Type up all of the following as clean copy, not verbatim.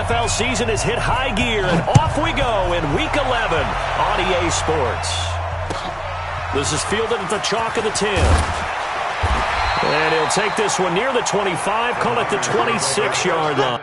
NFL season has hit high gear, and off we go in Week 11 on EA Sports. This is fielded at the chalk of the 10. And he'll take this one near the 25, call it the 26-yard line.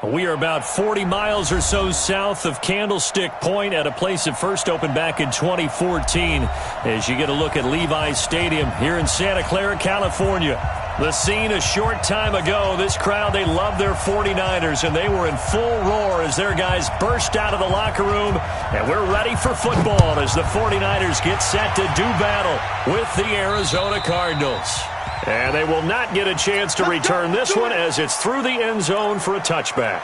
We are about 40 miles or so south of Candlestick Point at a place that first opened back in 2014 as you get a look at Levi's Stadium here in Santa Clara, California. The scene a short time ago, this crowd, they love their 49ers, and they were in full roar as their guys burst out of the locker room, and we're ready for football as the 49ers get set to do battle with the Arizona Cardinals. And they will not get a chance to return this one as it's through the end zone for a touchback.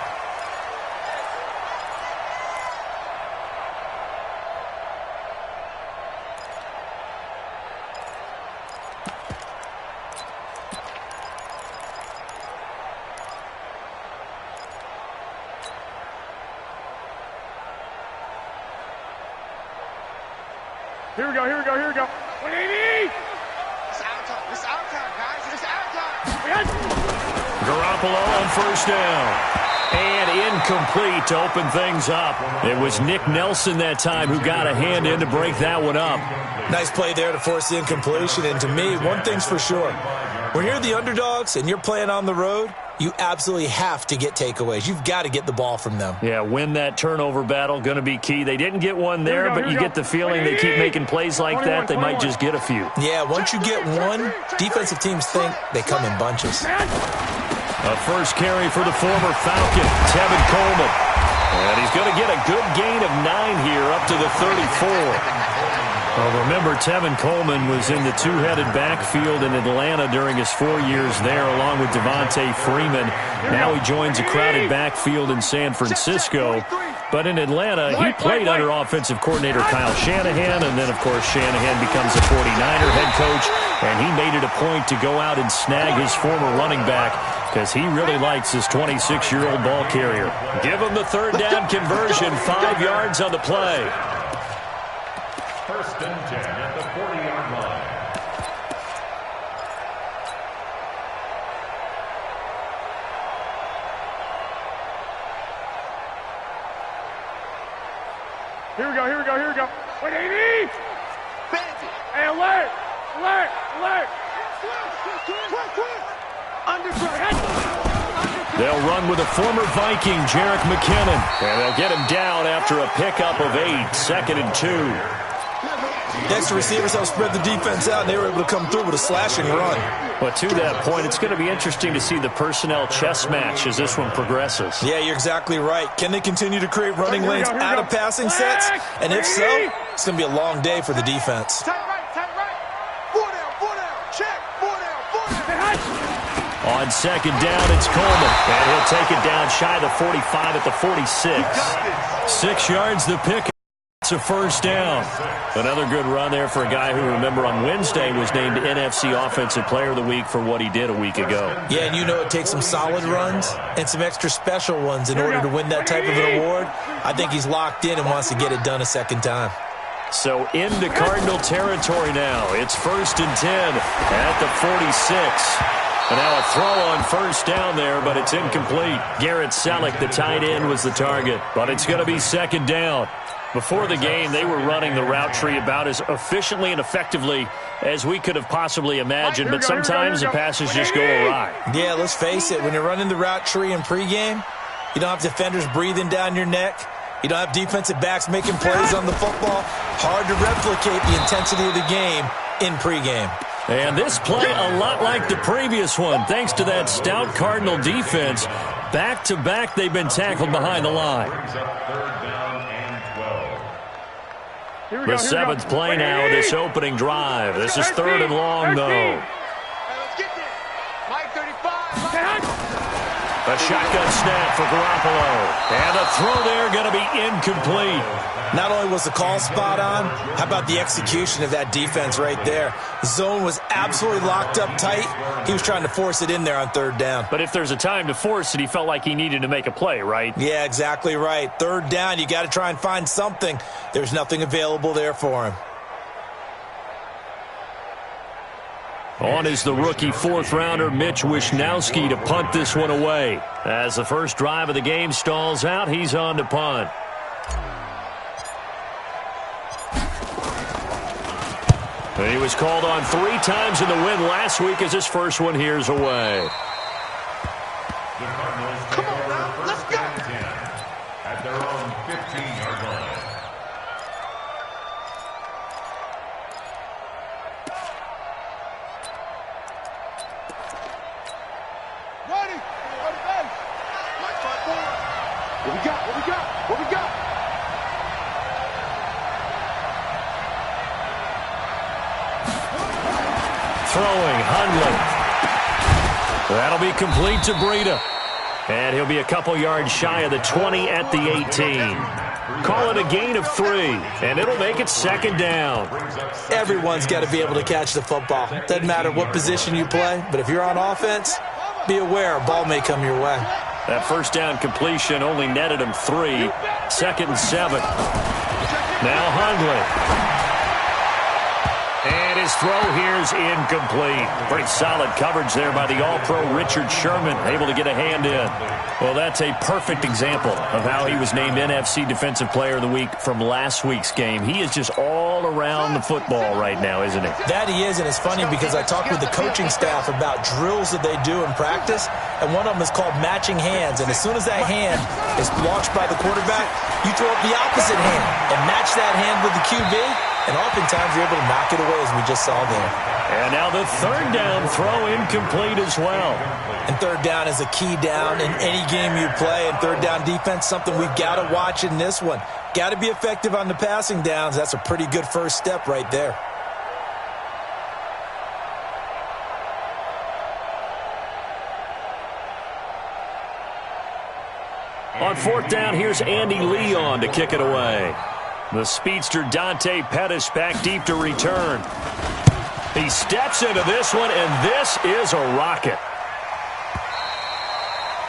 Here we go, here we go, here we go. 180! It's our time, guys. It's our time. Garoppolo on first down. And incomplete to open things up. It was Nick Nelson that time who got a hand in to break that one up. Nice play there to force the incompletion. And to me, one thing's for sure. When you're the underdogs and you're playing on the road, you absolutely have to get takeaways. You've got to get the ball from them. Yeah, win that turnover battle, going to be key. They didn't get one there, but you get the feeling they keep making plays like that, they might just get a few. Yeah, once you get one, defensive teams think they come in bunches. A first carry for the former Falcon, Tevin Coleman. And he's going to get a good gain of 9 here up to the 34. Well, remember, Tevin Coleman was in the two-headed backfield in Atlanta during his 4 years there, along with Devontae Freeman. Now he joins a crowded backfield in San Francisco. But in Atlanta, he played under offensive coordinator Kyle Shanahan, and then, of course, Shanahan becomes a 49er head coach, and he made it a point to go out and snag his former running back because he really likes his 26-year-old ball carrier. Give him the third down conversion, 5 yards on the play. First and 10 at the 40-yard line. Here we go, here we go, here we go. 180! Hey, alert! Alert! Alert! They'll run with a former Viking, Jerick McKinnon. And they'll get him down after a pickup of 8, 2nd and 2. Next, receivers help spread the defense out, and they were able to come through with a slashing run. But to that point, it's going to be interesting to see the personnel chess match as this one progresses. Yeah, you're exactly right. Can they continue to create running lanes out of passing sets? And if so, it's going to be a long day for the defense. Tight right. 4 down, check. 4 down. On second down, it's Coleman. And he'll take it down shy of the 45 at the 46. 6 yards the pick. a first down. Another good run there for a guy who, remember, on Wednesday was named NFC Offensive Player of the Week for what he did a week ago. Yeah, and you know it takes some solid runs and some extra special ones in order to win that type of an award. I think he's locked in and wants to get it done a second time. So into Cardinal territory now. It's 1st and 10 at the 46. And now a throw on first down there, but it's incomplete. Garrett Selleck, the tight end, was the target, but it's going to be 2nd down. Before the game, they were running the route tree about as efficiently and effectively as we could have possibly imagined, but sometimes the passes just go awry. Yeah, let's face it, when you're running the route tree in pregame, you don't have defenders breathing down your neck. You don't have defensive backs making plays on the football. Hard to replicate the intensity of the game in pregame. And this play a lot like the previous one, thanks to that stout Cardinal defense. Back-to-back, they've been tackled behind the line. The 7th play now of this opening drive. This is 3rd and long, though. A shotgun snap for Garoppolo. And a throw there going to be incomplete. Not only was the call spot on, how about the execution of that defense right there? The zone was absolutely locked up tight. He was trying to force it in there on 3rd down. But if there's a time to force it, he felt like he needed to make a play, right? Yeah, exactly right. 3rd down, you got to try and find something. There's nothing available there for him. On is the rookie 4th-rounder Mitch Wishnowsky to punt this one away. As the first drive of the game stalls out, he's on to punt. He was called on 3 times in the win last week as his first one here's away. Come on now, let's go. At their own 15-yard line. Ready. Right front forward. What we got? What we got? What we got? Throwing, Hundley. That'll be complete to Breida. And he'll be a couple yards shy of the 20 at the 18. Call it a gain of 3, and it'll make it 2nd down. Everyone's got to be able to catch the football. Doesn't matter what position you play, but if you're on offense, be aware a ball may come your way. That first down completion only netted him 3. 2nd and 7. Now Hundley. And his throw here is incomplete. Pretty solid coverage there by the All-Pro Richard Sherman, able to get a hand in. Well, that's a perfect example of how he was named NFC Defensive Player of the Week from last week's game. He is just all around the football right now, isn't he? That he is, and it's funny because I talked with the coaching staff about drills that they do in practice, and one of them is called matching hands. And as soon as that hand is launched by the quarterback, you throw up the opposite hand and match that hand with the QB. And oftentimes you're able to knock it away, as we just saw there. And now the 3rd down throw incomplete as well. And 3rd down is a key down in any game you play. And 3rd down defense, something we've got to watch in this one. Got to be effective on the passing downs. That's a pretty good first step right there. On 4th down, here's Andy Leon to kick it away. The speedster Dante Pettis back deep to return. He steps into this one, and this is a rocket.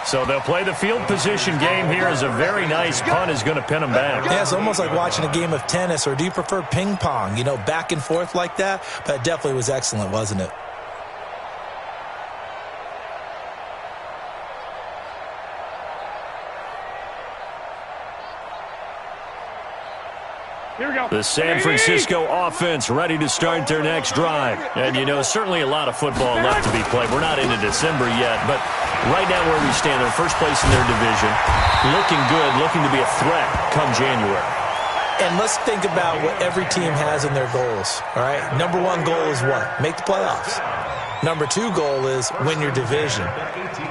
So they'll play the field position game here as a very nice punt is going to pin them back. Yeah, it's almost like watching a game of tennis, or do you prefer ping pong? You know, back and forth like that? But it definitely was excellent, wasn't it? Here we go. The San Francisco offense ready to start their next drive. And, you know, certainly a lot of football left to be played. We're not into December yet, but right now where we stand, they're first place in their division. Looking good, looking to be a threat come January. And let's think about what every team has in their goals, all right? Number 1 goal is what? Make the playoffs. Number 2 goal is win your division.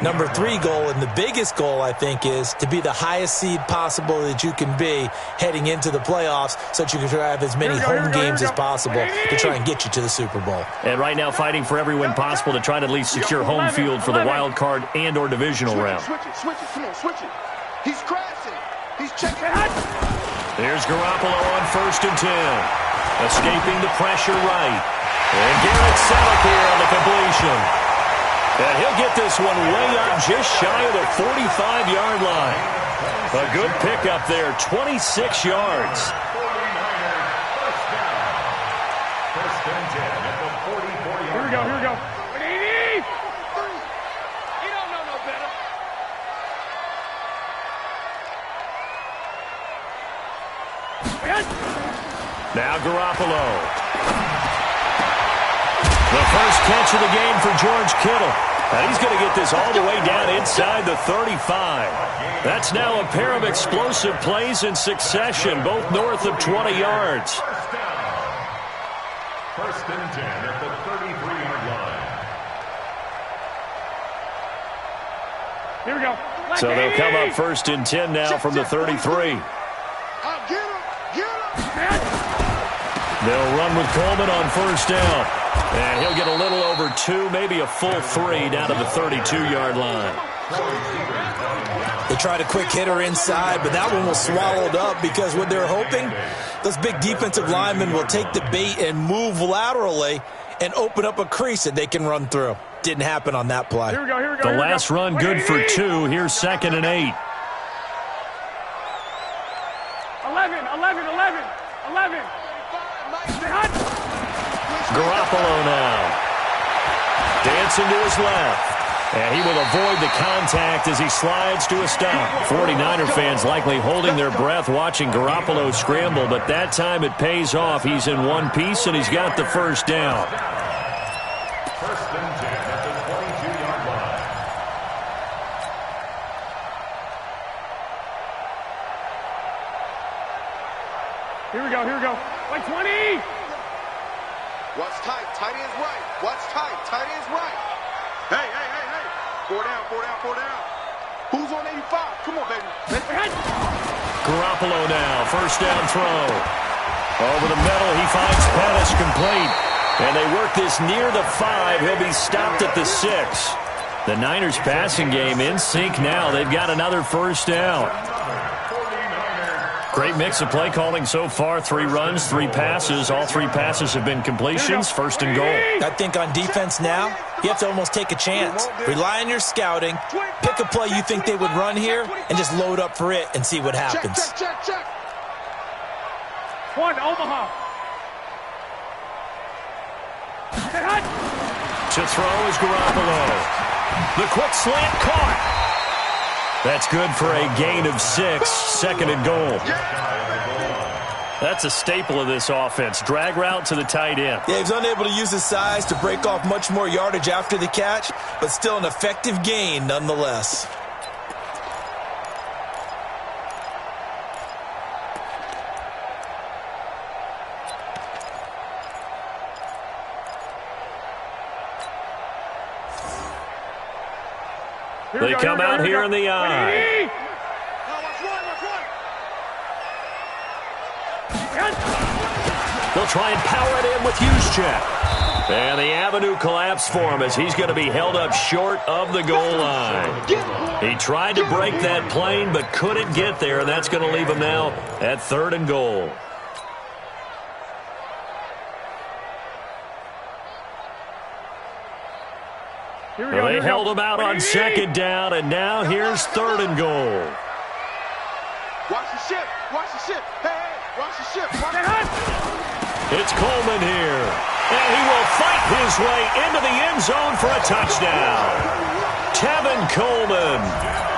Number 3 goal, and the biggest goal, I think, is to be the highest seed possible that you can be heading into the playoffs so that you can have as many home games as possible to try and get you to the Super Bowl. And right now fighting for every win possible to try to at least secure home field for the wild card and or divisional round. Switch it. Come on, switch it. He's crashing. He's checking. Here's Garoppolo on 1st and 10. Escaping the pressure right. And Garrett Selleck here on the completion. And he'll get this one way up just shy of the 45-yard line. A good pickup there, 26 yards. Here we go, here we go. He don't know no better. Now Garoppolo. The first catch of the game for George Kittle. And he's going to get this all the way down inside the 35. That's now a pair of explosive plays in succession, both north of 20 yards. First and 10 at the 33-yard line. Here we go. So they'll come up 1st and 10 now from the 33. They'll run with Coleman on 1st down. And he'll get a little over 2, maybe a full 3 down to the 32-yard line. They tried a quick hitter inside, but that one was swallowed up because what they're hoping, those big defensive linemen will take the bait and move laterally and open up a crease that they can run through. Didn't happen on that play. Here we go, here we go. The last run good for 2. Here's 2nd and 8. 11. Garoppolo now. Dancing to his left. And he will avoid the contact as he slides to a stop. 49er fans likely holding their breath watching Garoppolo scramble, but that time it pays off. He's in one piece, and he's got the first down. First and 10 at the 22-yard line. Here we go, here we go. Like 20. Watch tight. Tight end's right. Watch tight. Tight end's right. Hey. 4 down. Who's on 85? Come on, baby. Garoppolo now, 1st down throw. Over the middle, he finds Pettis complete. And they work this near the 5. He'll be stopped at the 6. The Niners passing game in sync now. They've got another 1st down. Great mix of play calling so far. 3 runs, 3 passes. All 3 passes have been completions. 1st and goal. I think on defense now, you have to almost take a chance. Rely on your scouting. Pick a play you think they would run here and just load up for it and see what happens. Check. 1, Omaha. To throw is Garoppolo. The quick slant caught. That's good for a gain of 6. 2nd and goal. That's a staple of this offense. Drag route to the tight end. Yeah, he's unable to use his size to break off much more yardage after the catch, but still an effective gain nonetheless. They come out here in the eye. They'll try and power it in with Juszczyk. And the avenue collapsed for him as he's going to be held up short of the goal line. He tried to break that plane but couldn't get there, and that's going to leave him now at 3rd and goal. Well, they held him out on 2nd down, and now here's 3rd and goal. Watch the ship. Hey, watch the ship. It's Coleman here, and he will fight his way into the end zone for a touchdown. Tevin Coleman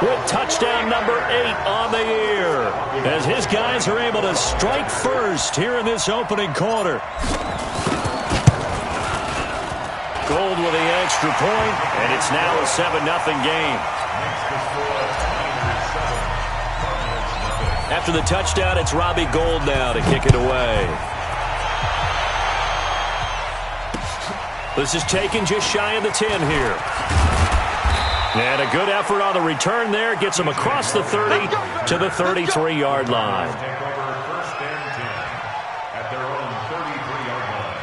with touchdown number 8 on the year, as his guys are able to strike first here in this opening quarter. Gold with the extra point, and it's now a 7-0 game. After the touchdown, it's Robbie Gould now to kick it away. This is taken just shy of the 10 here. And a good effort on the return there. Gets him across the 30 to the 33-yard line. Take over 1st and 10 at their own 33-yard line.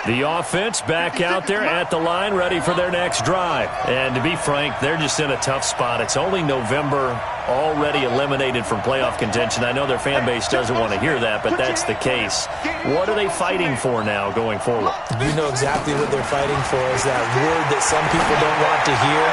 The offense back out there at the line, ready for their next drive. And to be frank, they're just in a tough spot. It's only November, already eliminated from playoff contention. I know their fan base doesn't want to hear that, but that's the case. What are they fighting for now going forward? You know exactly what they're fighting for is that word that some people don't want to hear,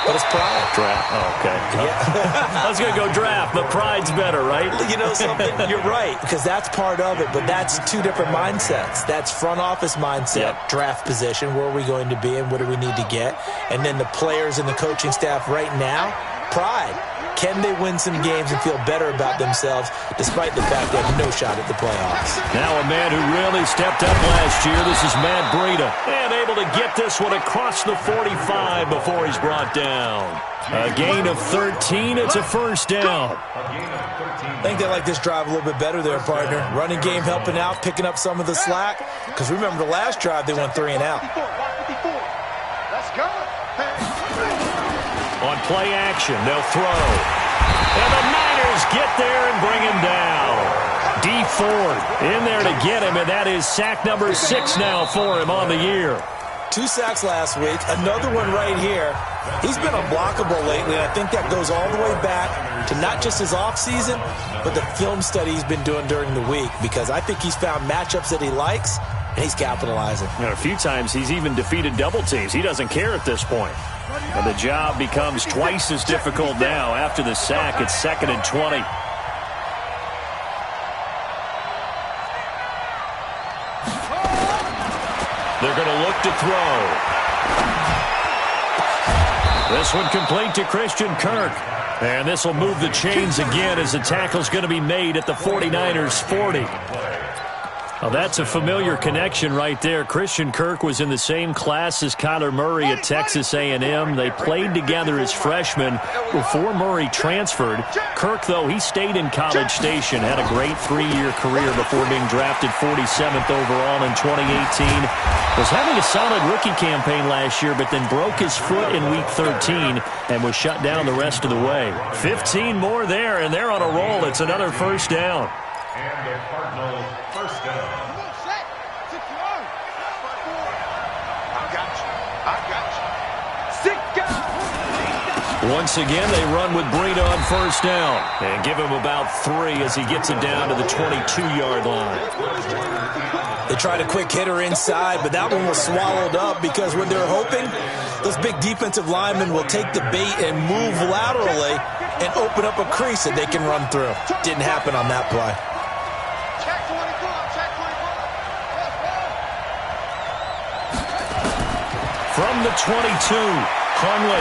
but it's pride. Draft. Oh, okay. Yeah. I was going to go draft, but pride's better, right? You know something? You're right, because that's part of it, but that's two different mindsets. That's front office mindset, draft position, where are we going to be and what do we need to get? And then the players and the coaching staff right now, pride. Can they win some games and feel better about themselves despite the fact they have no shot at the playoffs? Now a man who really stepped up last year. This is Matt Breida. And able to get this one across the 45 before he's brought down. A gain of 13. It's a first down. I think they like this drive a little bit better there, partner. Running game helping out, picking up some of the slack. Because remember the last drive, they went 3 and out. Let's go. On play action, they'll throw. And the Niners get there and bring him down. D Ford in there to get him, and that is sack number 6 now for him on the year. 2 sacks last week, another one right here. He's been unblockable lately, and I think that goes all the way back to not just his offseason, but the film study he's been doing during the week, because I think he's found matchups that he likes, and he's capitalizing. A few times he's even defeated double teams. He doesn't care at this point. And the job becomes twice as difficult now. After the sack, it's 2nd and 20. They're going to look to throw. This one complete to Christian Kirk. And this will move the chains again as the tackle's going to be made at the 49ers 40. Well, that's a familiar connection right there. Christian Kirk was in the same class as Kyler Murray at Texas A&M. They played together as freshmen before Murray transferred. Kirk, though, he stayed in College Station, had a great 3-year career before being drafted 47th overall in 2018. Was having a solid rookie campaign last year, but then broke his foot in Week 13 and was shut down the rest of the way. 15 more there, and they're on a roll. It's another first down. And the Cardinals first down. Once again, they run with Breida on first down and give him about 3 as he gets it down to the 22-yard line. They tried a quick hitter inside, but that one was swallowed up because what they're hoping, those big defensive linemen will take the bait and move laterally and open up a crease that they can run through. Didn't happen on that play. From the 22, Hundley.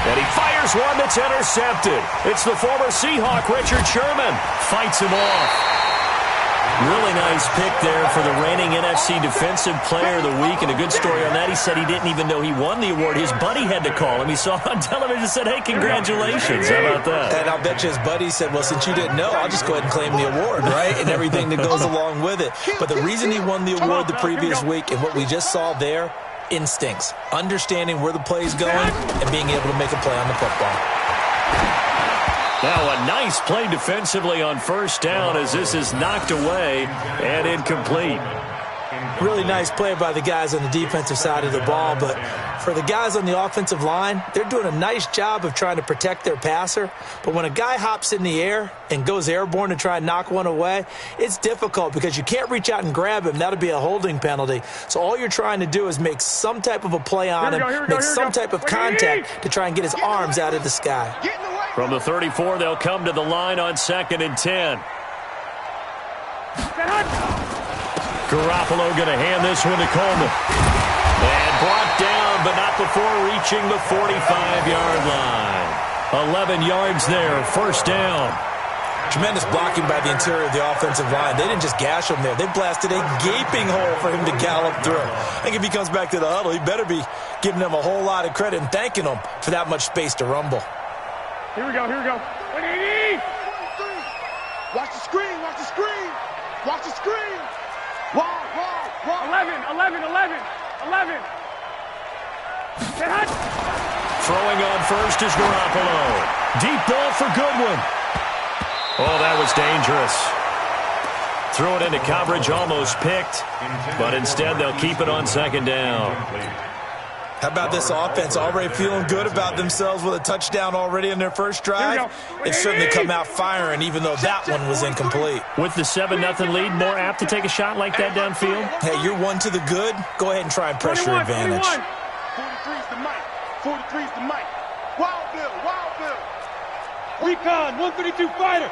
And he fires one that's intercepted. It's the former Seahawk, Richard Sherman. Fights him off. Really nice pick there for the reigning NFC Defensive Player of the Week. And a good story on that, he said he didn't even know he won the award. His buddy had to call him. He saw it on television and said, hey, congratulations. How about that? And I'll bet you his buddy said, well, since you didn't know, I'll just go ahead and claim the award, right? And everything that goes along with it. But the reason he won the award the previous week and what we just saw there, instincts, understanding where the play is going and being able to make a play on the football. Now a nice play defensively on first down as this is knocked away and incomplete. Really nice play by the guys on the defensive side of the ball, but for the guys on the offensive line, they're doing a nice job of trying to protect their passer. But when a guy hops in the air and goes airborne to try and knock one away, it's difficult because you can't reach out and grab him. That'll be a holding penalty. So all you're trying to do is make some type of a play on him, make some type of contact to try and get his arms out of the sky. From the 34, they'll come to the line on 2nd and 10. Garoppolo going to hand this one to Coleman. And brought down, but not before reaching the 45-yard line. 11 yards there, first down. Tremendous blocking by the interior of the offensive line. They didn't just gash him there. They blasted a gaping hole for him to gallop through. I think if he comes back to the huddle, he better be giving them a whole lot of credit and thanking them for that much space to rumble. Here we go, here we go. 180! Watch the screen, watch the screen. Watch the screen. Wall. 11. Throwing on first is Garoppolo. Deep ball for Goodwin. Oh, that was dangerous. Threw it into coverage, almost picked, but instead they'll keep it on second down. How about this offense already feeling good about themselves with a touchdown already in their first drive? They've certainly come out firing, even though that one was incomplete. With the 7-0 lead, more apt to take a shot like that downfield? Hey, you're one to the good. Go ahead and try and press your advantage. 43's the mic. 43's the mic. Wild Bill, Wild Bill. Recon, 132 fighter.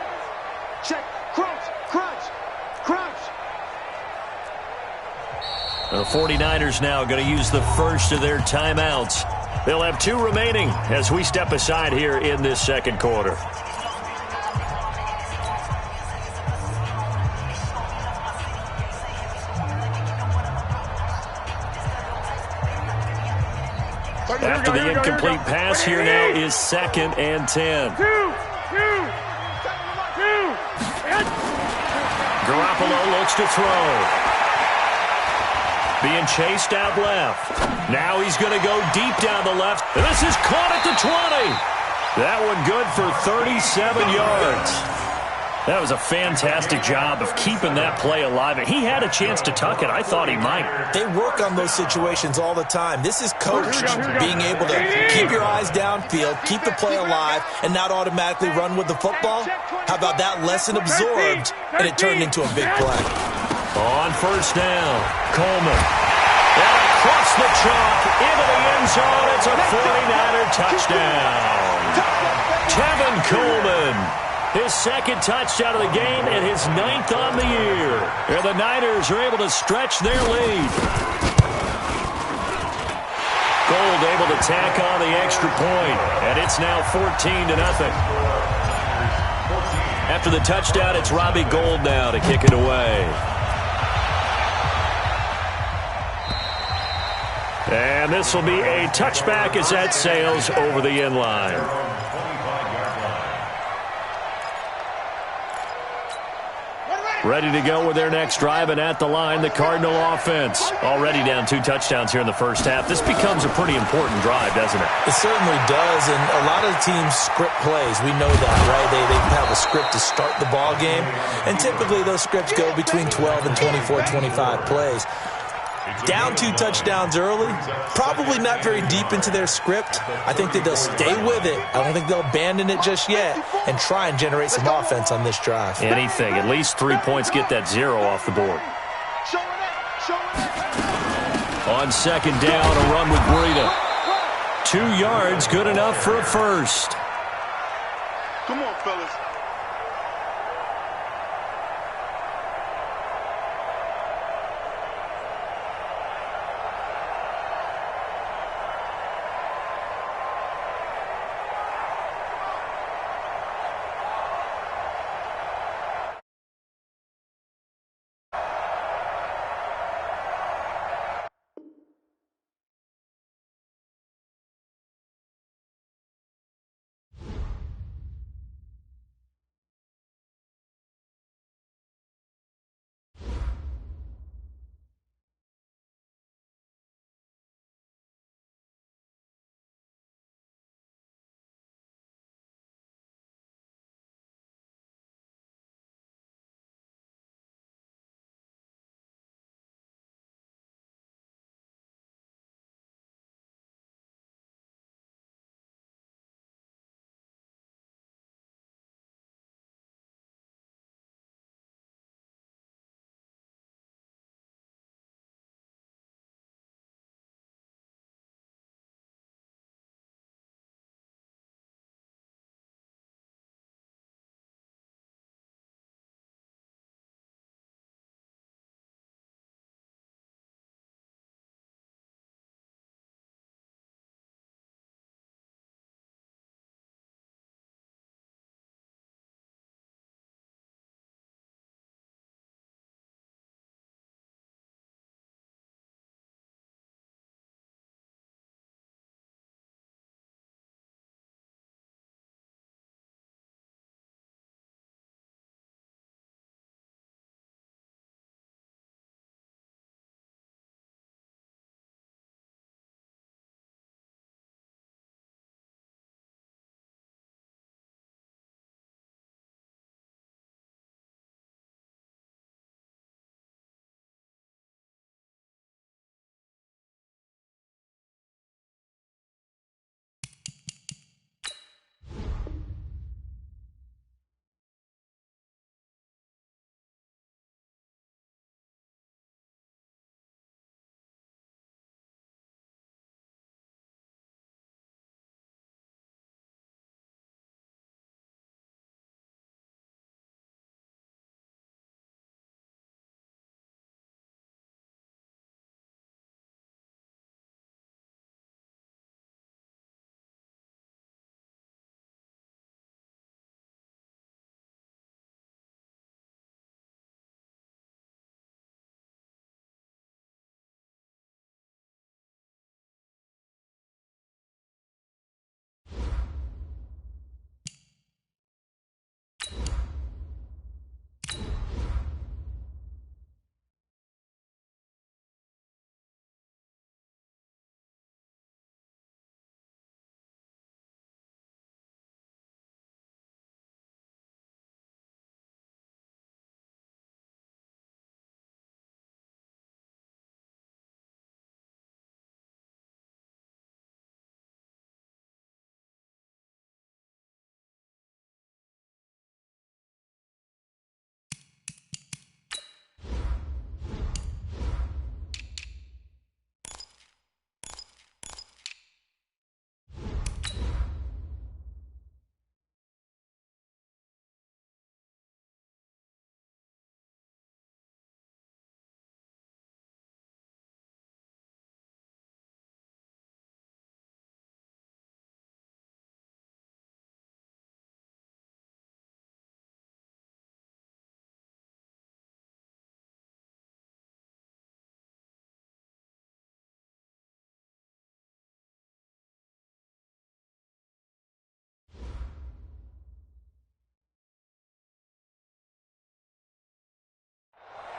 Check, crunch, crunch, crunch. The 49ers now going to use the first of their timeouts. They'll have 2 remaining as we step aside here in this second quarter. After the incomplete pass, here now is 2nd and 10. Garoppolo looks to throw. Being chased out left. Now he's going to go deep down the left. And this is caught at the 20. That one good for 37 yards. That was a fantastic job of keeping that play alive. And he had a chance to tuck it. I thought he might. They work on those situations all the time. This is coached, being able to keep your eyes downfield, keep the play alive, and not automatically run with the football. How about that lesson absorbed, and it turned into a big play? On first down, Coleman. And across the chalk, into the end zone. It's a 49er touchdown. Tevin Coleman, his 2nd touchdown of the game and his 9th on the year. And the Niners are able to stretch their lead. Gold able to tack on the extra point, and it's now 14-0. After the touchdown, it's Robbie Gould now to kick it away. And this will be a touchback as that sails over the end line. Ready to go with their next drive, and at the line, the Cardinal offense. Already down 2 touchdowns here in the first half. This becomes a pretty important drive, doesn't it? It certainly does, and a lot of the teams script plays. We know that, right? They have a script to start the ball game, and typically those scripts go between 12 and 24, 25 plays. Down 2 touchdowns early, probably not very deep into their script. I think that they'll stay with it. I don't think they'll abandon it just yet and try and generate some offense on this drive. Anything. At least 3 points, get that 0 off the board. On second down, a run with Breida. 2 yards, good enough for a first. Come on, fellas.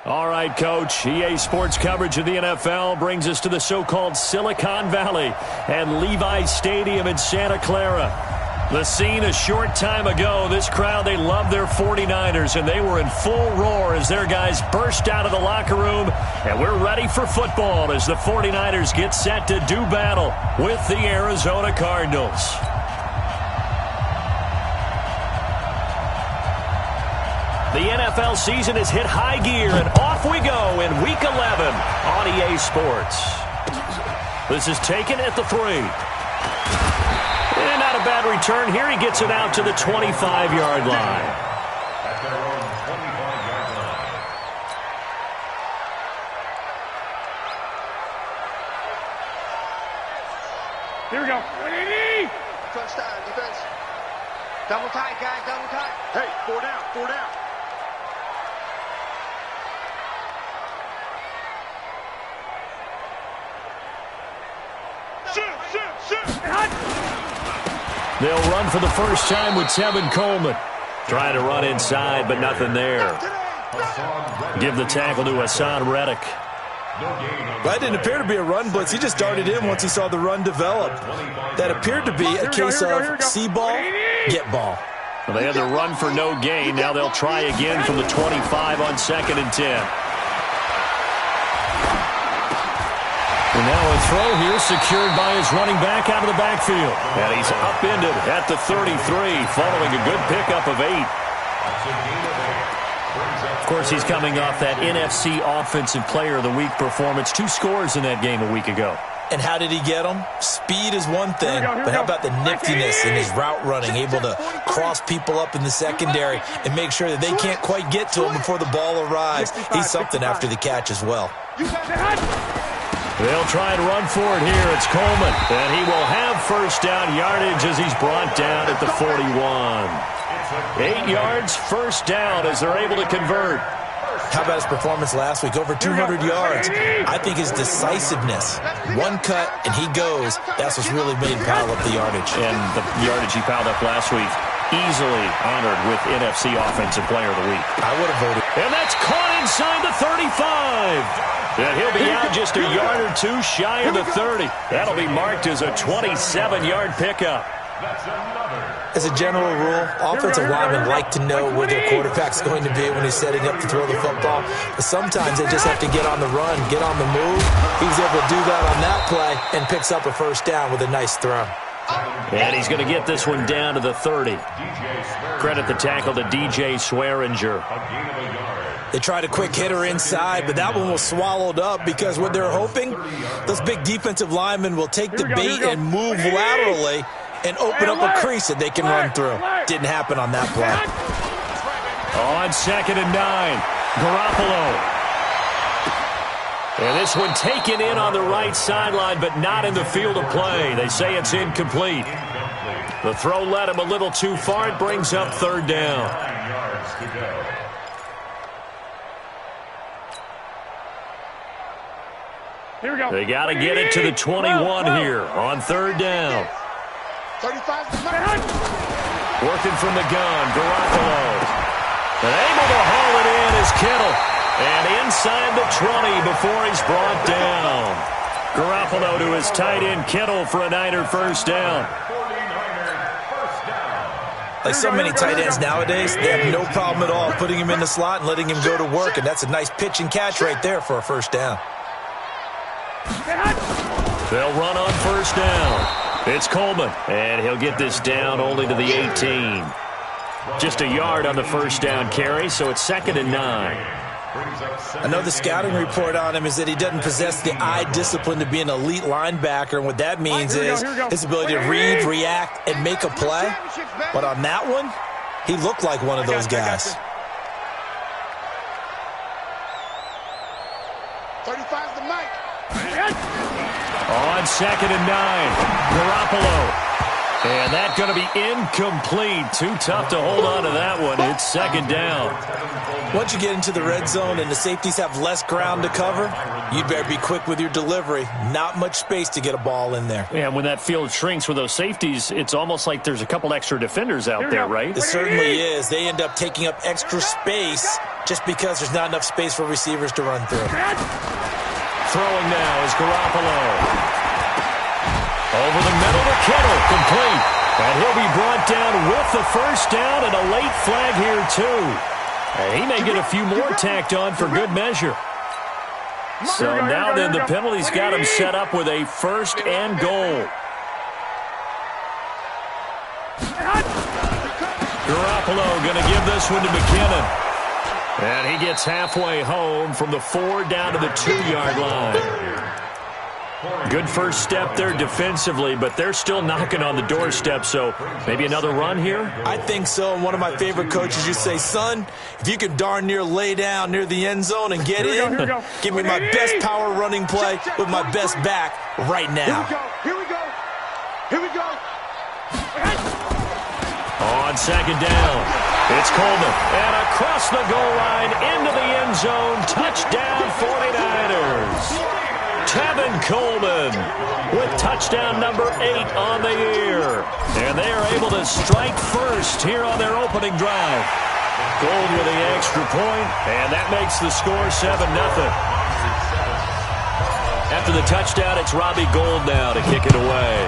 All right, Coach. EA Sports coverage of the NFL brings us to the so-called Silicon Valley and Levi's Stadium in Santa Clara. The scene a short time ago, this crowd, they love their 49ers, and they were in full roar as their guys burst out of the locker room. And we're ready for football as the 49ers get set to do battle with the Arizona Cardinals. The NFL season has hit high gear, and off we go in Week 11 on EA Sports. This is taken at the 3. And not a bad return here. He gets it out to the 25-yard line. At their own 25-yard line. Here we go. First down, defense. Double tight, guys, double tight. Hey, 4 down, 4 down. They'll run for the first time with Tevin Coleman. Trying to run inside, but nothing there. Give the tackle to Hassan Reddick. That didn't appear to be a run blitz. He just darted in once he saw the run develop. That appeared to be a case of see ball, get ball. Well, they had the run for no gain. Now they'll try again from the 25 on 2nd and 10. And now a throw here secured by his running back out of the backfield. And he's upended at the 33 following a good pickup of 8. Of course, he's coming off that NFC Offensive Player of the Week performance. 2 scores in that game a week ago. And how did he get them? Speed is one thing, but how about the niftiness in his route running, able to cross people up in the secondary and make sure that they can't quite get to him before the ball arrives. He's something after the catch as well. They'll try and run for it here. It's Coleman, and he will have first down yardage as he's brought down at the 41. 8 yards, first down as they're able to convert. How about his performance last week? Over 200 yards. I think his decisiveness, one cut, and he goes. That's what's really made him pile up the yardage. And the yardage he piled up last week, easily honored with NFC Offensive Player of the Week. I would have voted. And that's caught inside the 35. And he'll be out just a yard or 2 shy of the 30. That'll be marked as a 27-yard pickup. As a general rule, offensive linemen like to know where their quarterback's going to be when he's setting up to throw the football. But sometimes they just have to get on the run, get on the move. He was able to do that on that play and picks up a first down with a nice throw. And he's going to get this one down to the 30. Credit the tackle to DJ Swearinger. They tried a quick hitter inside, but that one was swallowed up because what they're hoping, those big defensive linemen will take the bait and move laterally and open up a crease that they can run through. Didn't happen on that play. On 2nd and 9, Garoppolo. And this one taken in on the right sideline, but not in the field of play. They say it's incomplete. The throw led him a little too far. It brings up 3rd down. Here we go. They got to get it to the 21 here on 3rd down. 35. Working from the gun, Garoppolo. And able to haul it in is Kittle. And inside the 20 before he's brought down. Garoppolo to his tight end, Kittle, for a Niner first down. Like so many tight ends nowadays, they have no problem at all putting him in the slot and letting him go to work. And that's a nice pitch and catch right there for a first down. They'll run on first down. It's Coleman, and he'll get this down only to the 18. Just a yard on the first down carry, so it's 2nd and 9. I know the scouting report on him is that he doesn't possess the eye discipline to be an elite linebacker, and what that means is his ability to read, react, and make a play. But on that one, he looked like one of those guys. 35's the mic. On 2nd and 9, Garoppolo. And that's going to be incomplete. Too tough to hold on to that one. It's second down. Once you get into the red zone and the safeties have less ground to cover, you'd better be quick with your delivery. Not much space to get a ball in there. Yeah, when that field shrinks with those safeties, it's almost like there's a couple extra defenders out there, right? It certainly is. They end up taking up extra space just because there's not enough space for receivers to run through. Throwing now is Garoppolo. Over the middle to Kittle, complete. And he'll be brought down with the first down and a late flag here, too. And he may get a few more tacked on for good measure. So now then, the penalty's got him set up with a first and goal. Garoppolo going to give this one to McKinnon. And he gets halfway home from the 4 down to the 2-yard line. Good first step there defensively, but they're still knocking on the doorstep, so maybe another run here? I think so, and one of my favorite coaches used to say, son, if you can darn near lay down near the end zone and get in, give me my best power running play with my best back right now. Here we go. Here we go. On second down, it's Coleman. And across the goal line into the end zone, touchdown 49ers. Tevin Coleman with touchdown number 8 on the year. And they are able to strike first here on their opening drive. Gold with the extra point, and that makes the score 7-0. After the touchdown, it's Robbie Gould now to kick it away.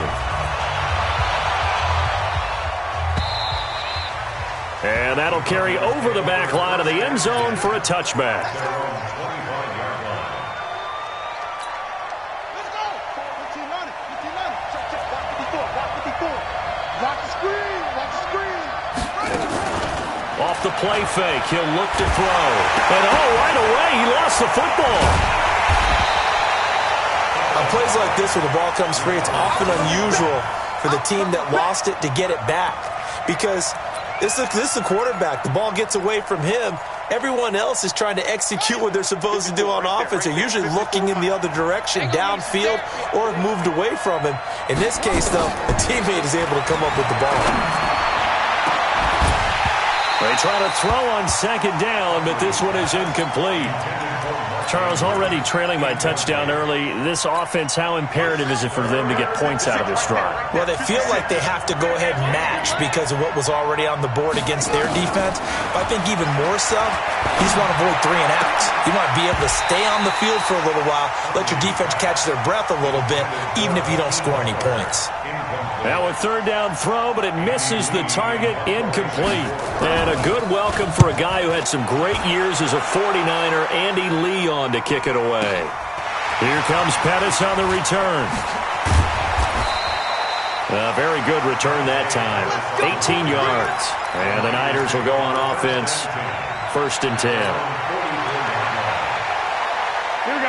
And that'll carry over the back line of the end zone for a touchback. Off the play fake, he'll look to throw. And right away, he lost the football. On plays like this where the ball comes free, it's often unusual for the team that lost it to get it back. Because this is a quarterback. The ball gets away from him. Everyone else is trying to execute what they're supposed to do on offense. They're usually looking in the other direction, downfield, or have moved away from him. In this case, though, the teammate is able to come up with the ball. They try to throw on second down, but this one is incomplete. Charles, already trailing by touchdown early. This offense, how imperative is it for them to get points out of this drive? Well, they feel like they have to go ahead and match because of what was already on the board against their defense. But I think even more so, you just want to avoid 3 and outs. You want to be able to stay on the field for a little while, let your defense catch their breath a little bit, even if you don't score any points. Now a third down throw, but it misses the target, incomplete. And a good welcome for a guy who had some great years as a 49er, Andy Lee, on to kick it away. Here comes Pettis on the return. A very good return that time, 18 yards. And the Niners will go on offense, 1st and 10.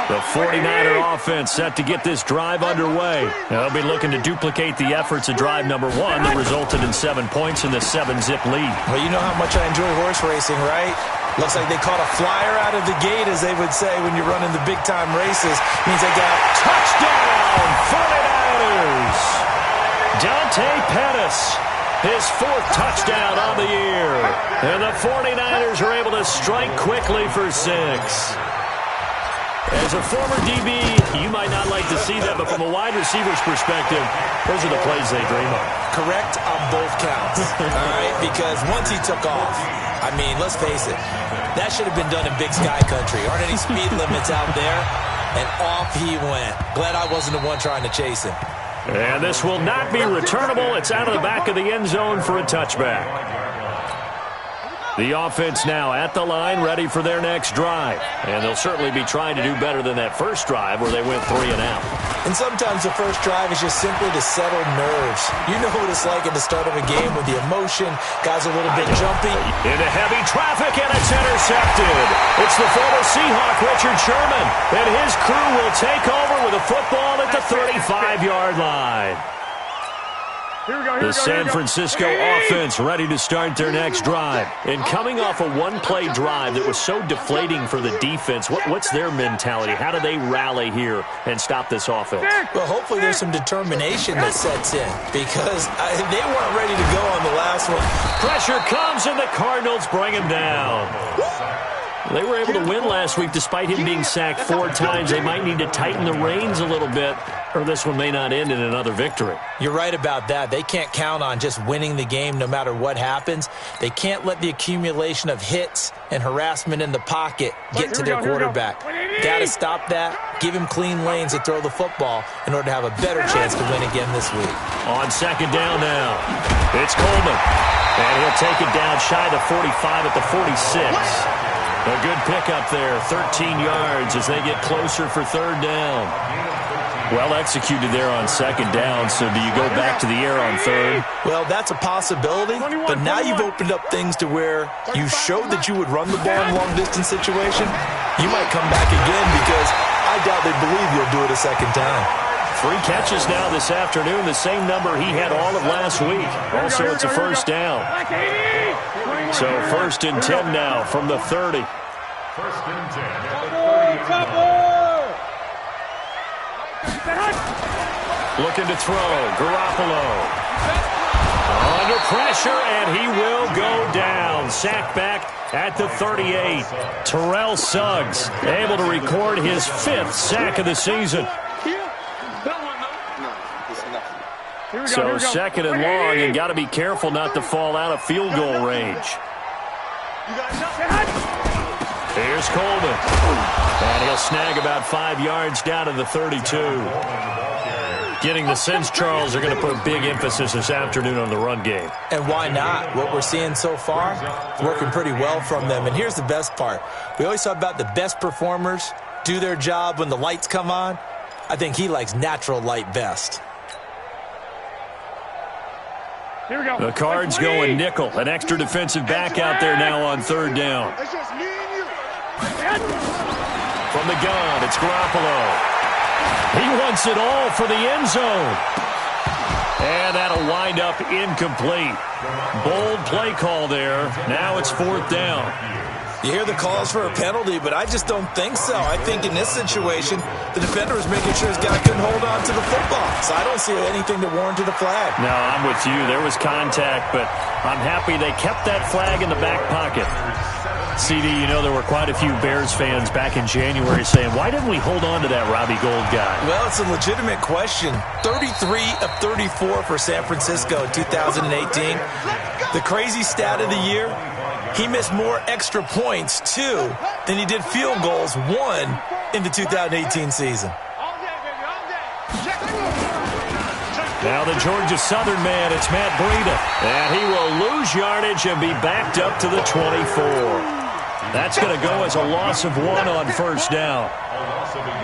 The 49er offense set to get this drive underway. They'll be looking to duplicate the efforts of drive number 1 that resulted in 7 points in the 7-zip lead. Well, you know how much I enjoy horse racing, right? Looks like they caught a flyer out of the gate, as they would say when you're running the big-time races. Means they got touchdown, 49ers! Dante Pettis, his 4th touchdown on the year. And the 49ers are able to strike quickly for 6. As a former DB, you might not like to see that, but from a wide receiver's perspective, those are the plays they dream of. Correct on both counts, all right? Because once he took off, I mean, let's face it, that should have been done in Big Sky Country. Aren't any speed limits out there? And off he went. Glad I wasn't the one trying to chase him. And this will not be returnable. It's out of the back of the end zone for a touchback. The offense now at the line, ready for their next drive. And they'll certainly be trying to do better than that first drive where they went 3 and out. And sometimes the first drive is just simply to settle nerves. You know what it's like at the start of a game with the emotion. Guys are a little bit jumpy. Into heavy traffic, and it's intercepted. It's the former Seahawk, Richard Sherman. And his crew will take over with a football at the 35-yard line. The San Francisco offense ready to start their next drive. And coming off a one-play drive that was so deflating for the defense, what's their mentality? How do they rally here and stop this offense? Well, hopefully there's some determination that sets in because they weren't ready to go on the last one. Pressure comes, and the Cardinals bring him down. They were able to win last week despite him being sacked 4 times. They might need to tighten the reins a little bit, or this one may not end in another victory. You're right about that. They can't count on just winning the game no matter what happens. They can't let the accumulation of hits and harassment in the pocket get to their quarterback. Got to stop that, give him clean lanes to throw the football in order to have a better chance to win again this week. On second down now, it's Coleman. And he'll take it down shy of the 45 at the 46. A good pickup there, 13 yards as they get closer for third down. Well executed there on second down, so do you go back to the air on third? Well, that's a possibility, but now you've opened up things to where you showed that you would run the ball in a long-distance situation. You might come back again because I doubt they believe you'll do it a second time. 3 catches now this afternoon, the same number he had all of last week. Also, it's a first down. So first and 10 now from the 30. First and 10 at the 30. Looking to throw, Garoppolo. Under pressure, and he will go down. Sacked back at the 38. Terrell Suggs able to record his 5th sack of the season. So second and long, and got to be careful not to fall out of field goal range. Here's Coleman. And he'll snag about 5 yards down to the 32. Getting the sense, Charles, are going to put big emphasis this afternoon on the run game. And why not? What we're seeing so far, working pretty well from them. And here's the best part. We always talk about the best performers do their job when the lights come on. I think he likes natural light best. Here we go. The Cards going nickel. An extra defensive back out there now on third down. It's just me and you. From the gun, it's Garoppolo. He wants it all for the end zone. And that'll wind up incomplete. Bold play call there. Now it's 4th down. You hear the calls for a penalty, but I just don't think so. I think in this situation, the defender was making sure his guy couldn't hold on to the football. So I don't see anything that warranted a flag. No, I'm with you. There was contact, but I'm happy they kept that flag in the back pocket. CD, you know there were quite a few Bears fans back in January saying, why didn't we hold on to that Robbie Gould guy? Well, it's a legitimate question. 33 of 34 for San Francisco in 2018. The crazy stat of the year, he missed more extra points, 2, than he did field goals, 1, in the 2018 season. Now the Georgia Southern man, it's Matt Breida. And he will lose yardage and be backed up to the 24. That's going to go as a loss of 1 on first down.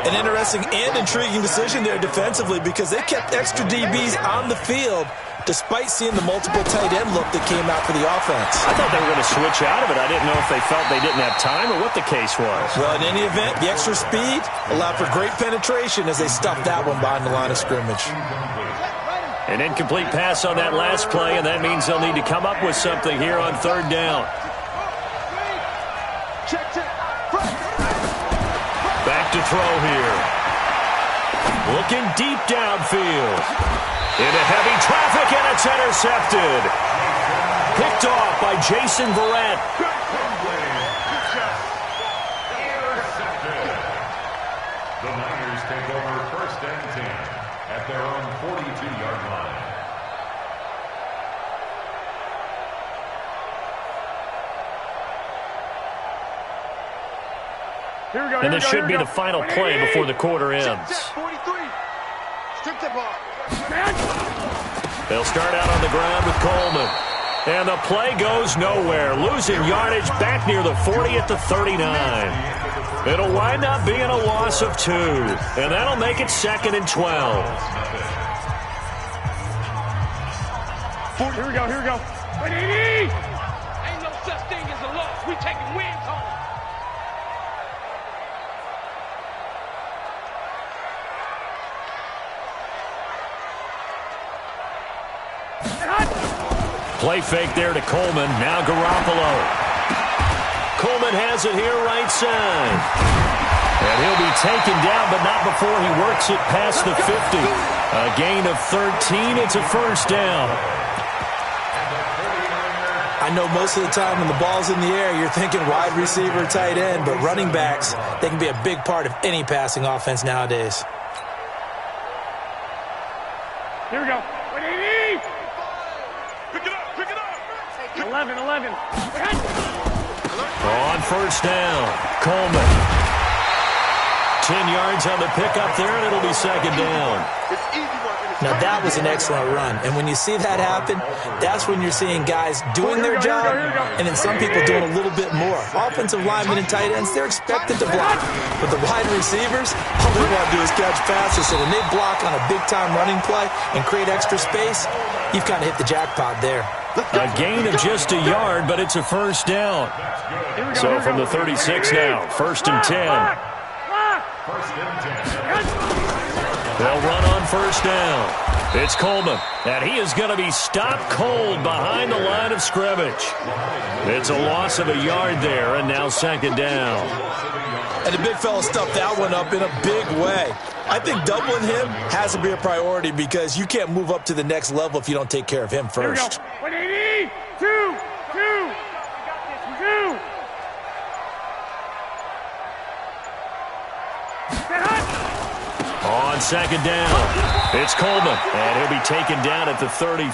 An interesting and intriguing decision there defensively because they kept extra DBs on the field despite seeing the multiple tight end look that came out for the offense. I thought they were going to switch out of it. I didn't know if they felt they didn't have time or what the case was. Well, in any event, the extra speed allowed for great penetration as they stuffed that one behind the line of scrimmage. An incomplete pass on that last play, and that means they'll need to come up with something here on third down. Back to throw here. Looking deep downfield. Into heavy traffic, and it's intercepted. Picked off by Jason Verrett. The Niners take over first and 10 at their own 42-yard line. And this should be the final play before the quarter ends. 43. Strip the ball. They'll start out on the ground with Coleman. And the play goes nowhere. Losing yardage back near the 40 at the 39. It'll wind up being a loss of 2. And that'll make it 2nd and 12. Here we go, here we go. Ain't no such thing as a loss. We taking wins home. Play fake there to Coleman. Now Garoppolo. Coleman has it here right side. And he'll be taken down, but not before he works it past the 50. A gain of 13. It's a first down. I know most of the time when the ball's in the air, you're thinking wide receiver, tight end, but running backs, they can be a big part of any passing offense nowadays. Here we go. 180. Pick it up. 11. On first down, Coleman. 10 yards on the pickup there, and it'll be second down. Now, that was an excellent run. And when you see that happen, that's when you're seeing guys doing their job and then some people doing a little bit more. Offensive linemen and tight ends, they're expected to block. But the wide receivers, all they want to do is catch passes. So when they block on a big-time running play and create extra space, you've kind of hit the jackpot there. A gain of just a yard, but it's a first down. So from the 36 now, first and 10. They'll run on first down. It's Coleman, and he is going to be stopped cold behind the line of scrimmage. It's a loss of a yard there, and now second down. And the big fella stuffed that one up in a big way. I think doubling him has to be a priority because you can't move up to the next level if you don't take care of him first. 180. 2. On second down, it's Coleman, and he'll be taken down at the 30.